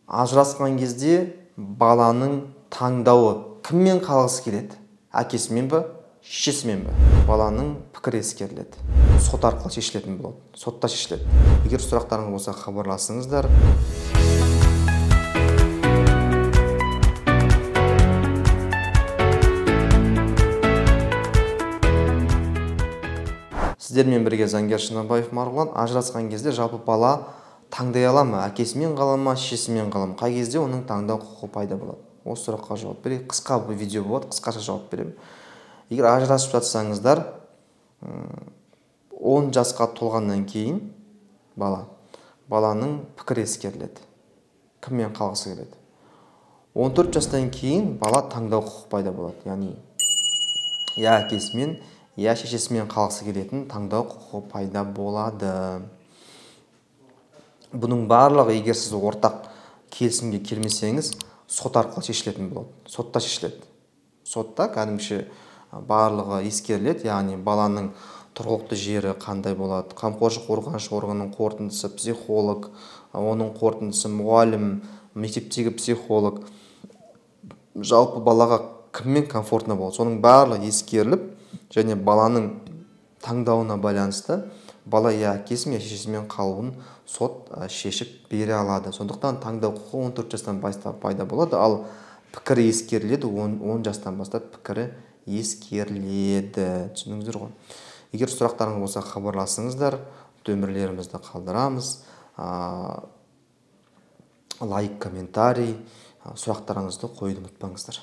Ажырасқан кезде баланың таңдауы кіммен қалғысы келеді? Әкесімен бе, шешесімен бе? Баланың пікірі ескеріледі. Сот арқылы шешілетін болады. Сотта шешіледі. Егер сұрақтарыңыз болса, хабарласыңыздар. Сіздермен бірге заңгер Шыныбаев Марғұлан. Ажырасқан кезде жалпы бала таңдай ала ма? Әкесімен қала ма, шешесімен қала ма? Қай кезде оның таңдау құқығы пайда болады? Осы сұраққа жауап берейік. Қысқа бір видео болады, қысқаша жауап беремін. Егер ажырасып жатсаңыздар, 10 жасқа толғаннан кейін баланың пікірі ескеріледі. Кіммен қалғысы келеді? 14 жастан кейін бала таңдау құқығы пайда болады. Яғни, я әкесімен, я шешесімен қалғысы келетін таңдау құқығы пайда болады. Бұның барлығы, егер сіз ортақ келісімге келмесеңіз, сот арқылы шешілетін болады. Сотта шешіледі. Сотта кәдімгіше барлығы ескеріледі, яғни баланың тұрғылықты жері қандай болады, қамқоршылық қорғаныш органының қорытындысы, психолог, оның қорытындысы мұғалім, мектептегі психолог, жалпы балаға кіммен комфортно болады, соның барлығы ескеріліп, және баланың таңдауына байланысты бала я әкесімен, я шешесімен қалуын сот шешіп бере алады. Сондықтан таңдау құқығы 14 жастан бастап пайда болады, ал пікірі ескеріледі, 10 жастан бастап пікірі ескеріледі. Түсініңіздер ғой. Егер сұрақтарыңыз болса, хабарласыңыздар, нөмірлерімізді қалдырамыз. Лайк, комментарий, сұрақтарыңызды қойуды ұмытпаңыздар.